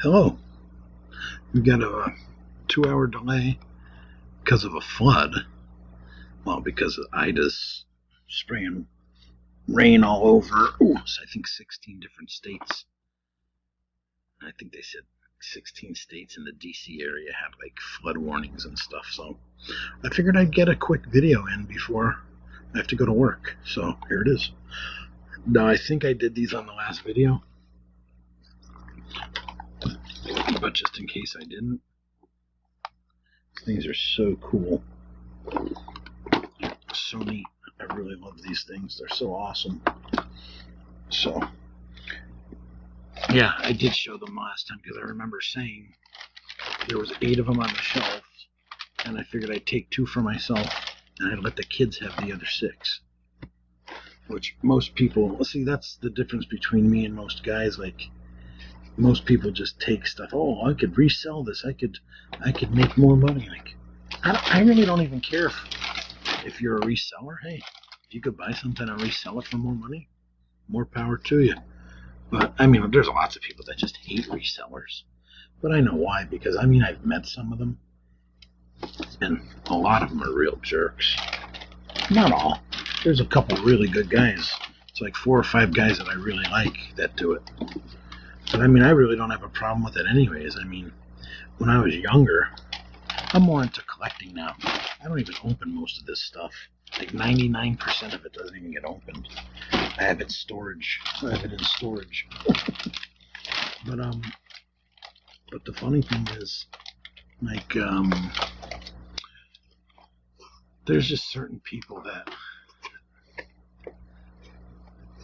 Hello. We've got a 2 hour delay because of a flood. Well, because of Ida's spraying rain all over, I think 16 different states. I think they said 16 states in the DC area had like flood warnings and stuff. So I figured I'd get a quick video in before I have to go to work. So here it is. Now, I think I did these on the last video, but just in case I didn't, these are so cool. So neat. I really love these things. They're so awesome. So, yeah, I did show them last time because I remember saying there was 8 of them on the shelf, and I figured I'd take 2 for myself and I'd let the kids have the other 6. Which most people, see, that's the difference between me and most guys. Like, most people just take stuff. Oh, I could resell this. I could make more money. Like, I really don't even care if you're a reseller. Hey, if you could buy something and resell it for more money, more power to you. But I mean, there's lots of people that just hate resellers. But I know why, because I mean, I've met some of them, and a lot of them are real jerks. Not all. There's a couple really good guys. It's like 4 or 5 guys that I really like that do it. But I mean, I really don't have a problem with it anyways. I mean, when I was younger, I'm more into collecting now. I don't even open most of this stuff. Like 99% of it doesn't even get opened. I have it in storage. But the funny thing is, like, there's just certain people that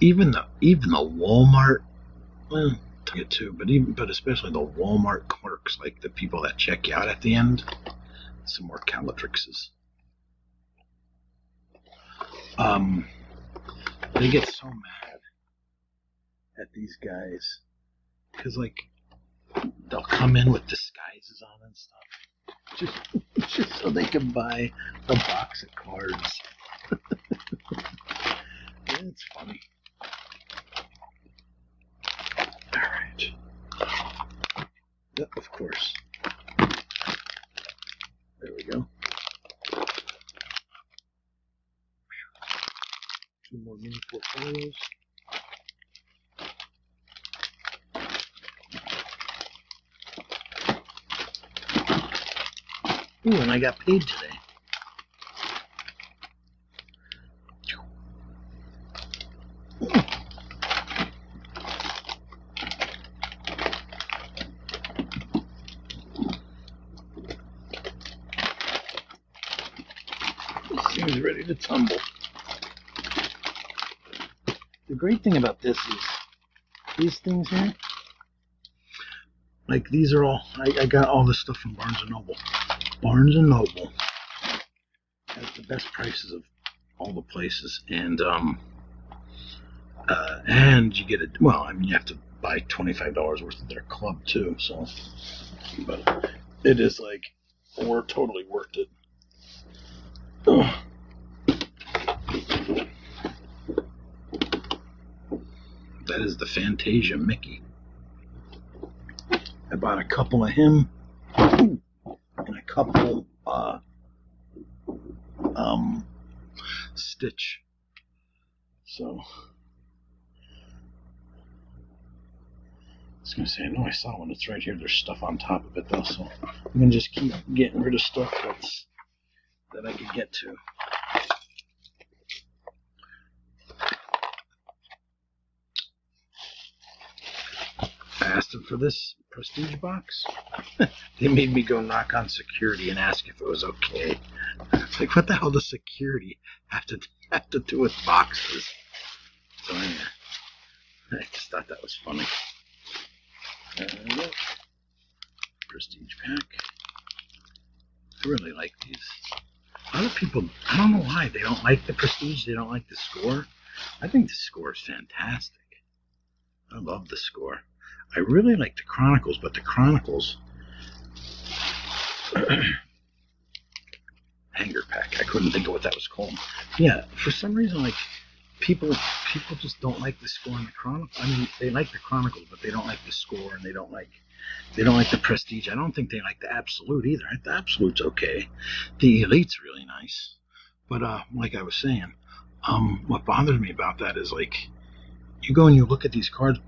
even the Walmart, well, it too, but especially the Walmart clerks, like the people that check you out at the end. Some more Calatrixes. They get so mad at these guys because, like, they'll come in with disguises on and stuff just so they can buy a box of cards. It's funny. All right. Yep, of course. There we go. 2 more mini portfolios. Ooh, and I got paid today. This thing's ready to tumble. The great thing about this is these things here, like, these are all, I got all this stuff from Barnes & Noble. Barnes & Noble has the best prices of all the places, and you get it, well, I mean, you have to buy $25 worth of their club too, so, but it is like, we're totally worth it. Ugh. That is the Fantasia Mickey. I bought a couple of him and a couple Stitch. So I was gonna say, I know I saw one. It's right here. There's stuff on top of it though, so I'm gonna just keep getting rid of stuff that I could get to. I asked them for this prestige box. They made me go knock on security and ask if it was okay. It's like, what the hell does security have to do with boxes? So anyway, I just thought that was funny. Prestige pack. I really like these. Other people, I don't know why they don't like the prestige. They don't like the score. I think the score is fantastic. I love the score. I really like the Chronicles, but the Chronicles hanger pack. I couldn't think of what that was called. Yeah, for some reason, like, people just don't like the score in the Chronicle. I mean, they like the Chronicles, but they don't like the score, and they don't like the Prestige. I don't think they like the Absolute either. The Absolute's okay. The Elite's really nice, but like I was saying, what bothers me about that is like you go and you look at these cards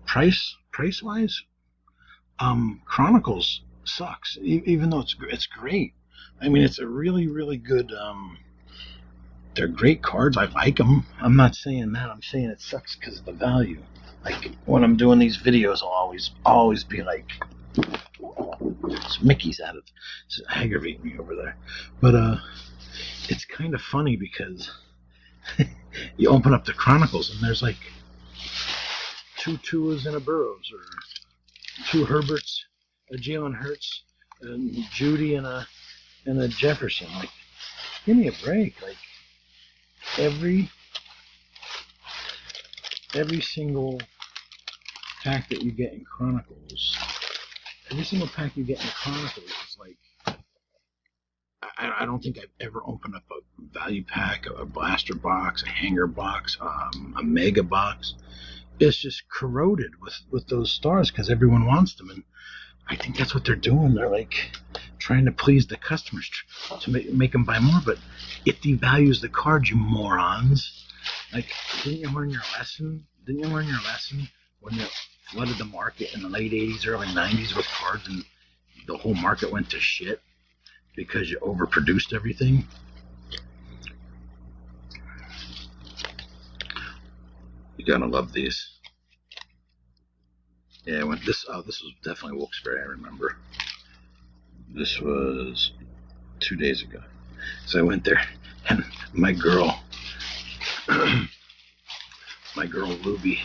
price wise. Chronicles sucks, even though it's great. I mean, it's a really, really good. They're great cards. I like them. I'm not saying that. I'm saying it sucks because of the value. Like when I'm doing these videos, I'll always be like, it's Mickey's at it. It's aggravating me over there. But it's kind of funny because you open up the Chronicles and there's like 2 Tuas and a Burrows, or 2 Herberts, a Jalen Hurts, and Judy and a Jefferson. Like, give me a break. Like every single pack that you get in Chronicles, is like, I don't think I've ever opened up a value pack, a blaster box, a hanger box, a mega box. It's just corroded with those stars because everyone wants them, and I think that's what they're doing. They're like trying to please the customers to make them buy more, but it devalues the card, you morons. Like, didn't you learn your lesson when you flooded the market in the late 80s, early 90s with cards, and the whole market went to shit because you overproduced everything? You gotta love these. Yeah, this was definitely Wilkes-Barre, I remember. This was 2 days ago. So I went there, and my girl Ruby,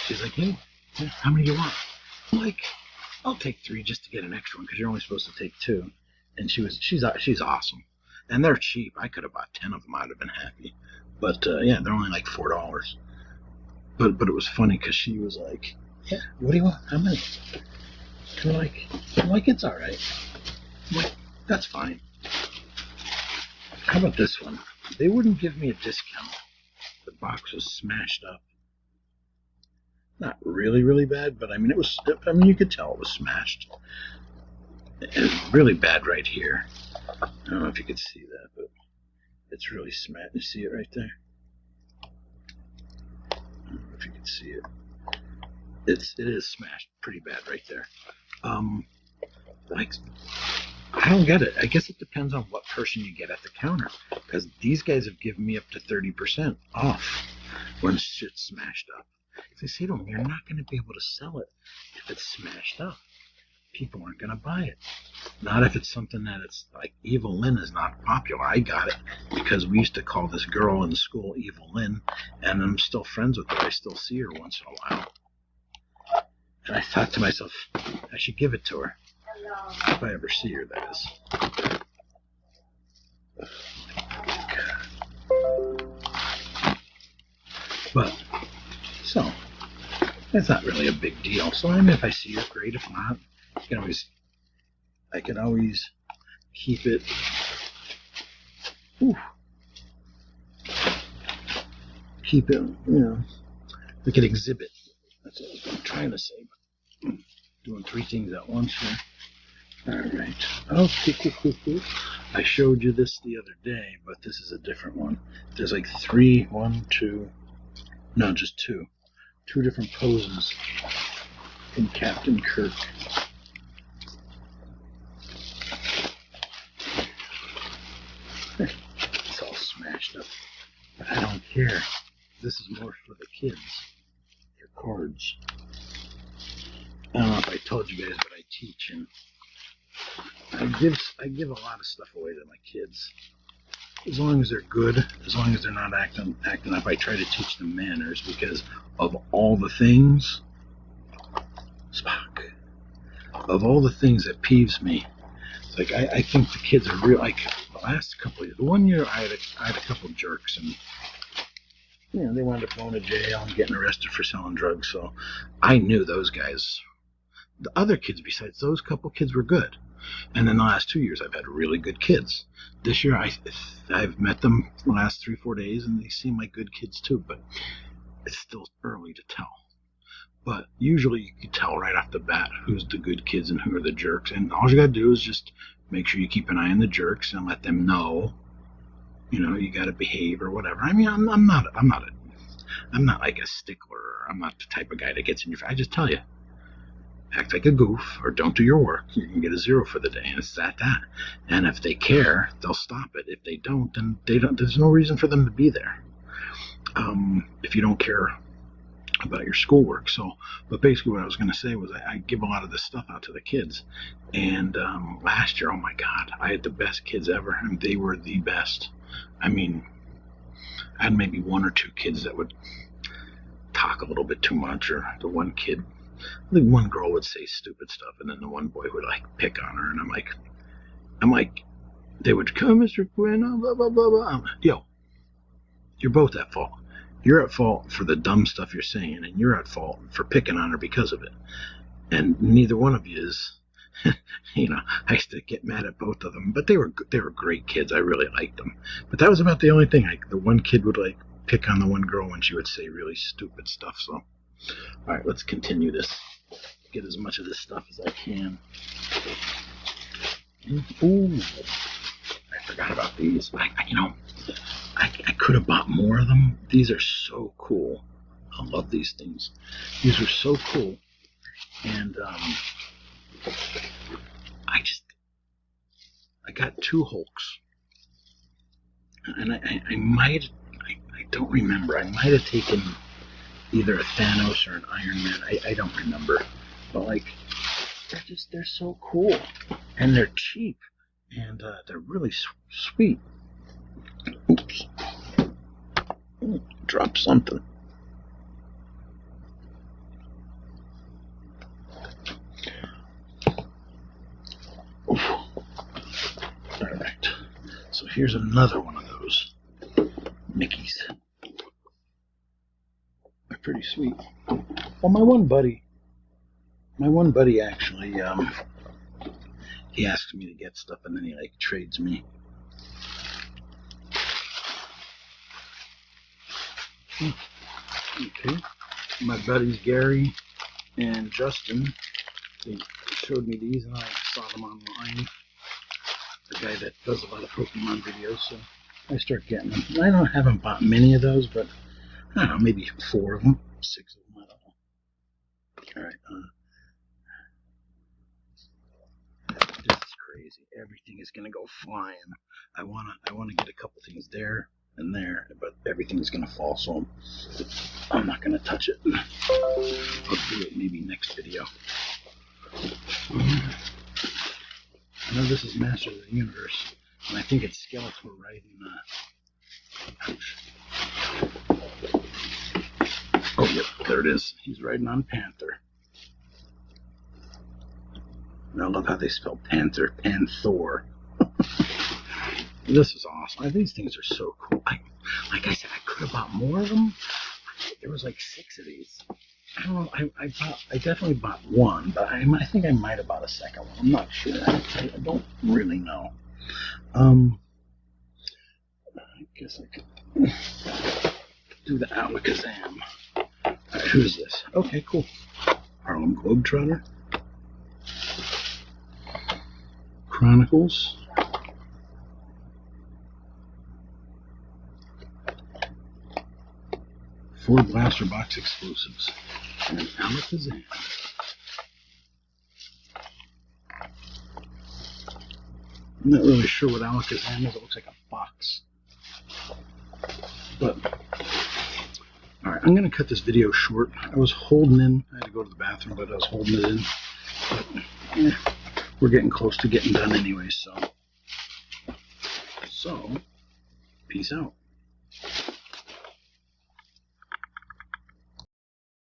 she's like, hey, how many do you want? I'm like, I'll take 3 just to get an extra one because you're only supposed to take 2. And she's awesome, and they're cheap. I could have bought 10 of them. I'd have been happy. But yeah, they're only like $4. But it was funny because she was like, yeah, what do you want? How many? I'm like, it's all right. I'm like, that's fine. How about this one? They wouldn't give me a discount. The box was smashed up. Not really, really bad, but I mean, you could tell it was smashed. It's really bad right here. I don't know if you could see that, but it's really smashed. You see it right there? I don't know if you can see it. It is smashed pretty bad right there. Like, I don't get it. I guess it depends on what person you get at the counter, because these guys have given me up to 30% off when shit's smashed up. They say to them, you're not going to be able to sell it if it's smashed up. People aren't going to buy it. Not if it's something that it's like Evil Lynn is not popular. I got it because we used to call this girl in school Evil Lynn, and I'm still friends with her. I still see her once in a while. And I thought to myself, I should give it to her. If I ever see her, that is. But, so, it's not really a big deal. So, I mean, if I see her, great. If not, I can always keep it. Keep it, like an exhibit. That's what I'm trying to say. But doing 3 things at once here. Alright. Okay, cool. I showed you this the other day, but this is a different one. There's like 3, 1, 2. No, just 2. 2 different poses in Captain Kirk. It's all smashed up. But I don't care. This is more for the kids. Their cards. I don't know if I told you guys, but I teach, and I give a lot of stuff away to my kids. As long as they're good, as long as they're not acting up, I try to teach them manners, because of all the things, Spock, of all the things that peeves me, it's like I think the kids are real. Like the last couple of years, the 1 year I had a couple of jerks, and they wound up going to jail and getting arrested for selling drugs. So I knew those guys. The other kids besides those couple kids were good. And then the last 2 years, I've had really good kids. This year, I've met them the last 3-4 days, and they seem like good kids too. But it's still early to tell. But usually, you can tell right off the bat who's the good kids and who are the jerks. And all you gotta do is just make sure you keep an eye on the jerks and let them know. You gotta behave or whatever. I mean, I'm not like a stickler. I'm not the type of guy that gets in your face. I just tell you, act like a goof or don't do your work. You can get a 0 for the day, and it's that. And if they care, they'll stop it. If they don't, then they don't. There's no reason for them to be there. If you don't care about your schoolwork. But basically what I was going to say was I give a lot of this stuff out to the kids. And last year, oh my God, I had the best kids ever, and they were the best. I mean, I had maybe 1 or 2 kids that would talk a little bit too much, or the one kid, I think one girl would say stupid stuff, and then the one boy would like pick on her, and I'm like, they would come, Mr. Quinn, blah, blah, blah, blah. Yo, you're both at fault. You're at fault for the dumb stuff you're saying, and you're at fault for picking on her because of it. And neither one of you is, I used to get mad at both of them, but they were great kids. I really liked them. But that was about the only thing. The one kid would like pick on the one girl when she would say really stupid stuff. So, all right, let's continue this. Get as much of this stuff as I can. Ooh, I forgot about these. I could have bought more of them. These are so cool. I love these things. These are so cool. And I got 2 Hulks. And I don't remember. I might have taken either a Thanos or an Iron Man. I don't remember. But they're so cool. And they're cheap. And they're really sweet. Oops. Dropped something. Oof. All right. So here's another one of those Mickeys. They're pretty sweet. Well, my one buddy actually, he asks me to get stuff, and then he trades me. Okay, my buddies Gary and Justin, they showed me these, and I saw them online. The guy that does a lot of Pokemon videos, so I start getting them. I haven't bought many of those, but I don't know, maybe 4 of them, 6 of them, I don't know. All right, this is crazy. Everything is gonna go flying. I wanna get a couple things there and there, but everything's gonna fall, so I'm not gonna touch it. I'll do it maybe next video. I know this is Master of the Universe, and I think it's Skeletor riding ouch. Oh yep, there it is. He's riding on Panther. And I love how they spell Panther, Panther. This is awesome. These things are so cool. Like I said, I could have bought more of them. There was 6 of these. I don't know. I definitely bought one, but I think I might have bought a second one. I'm not sure. I don't really know. I guess I could do the Alakazam. All right, who's this? Okay, cool. Harlem Globetrotter. Chronicles. Four Blaster Box exclusives. And Alakazam. I'm not really sure what Alakazam is. It looks like a fox. But, alright, I'm going to cut this video short. I was holding in. I had to go to the bathroom, but I was holding it in. But, we're getting close to getting done anyway, so peace out.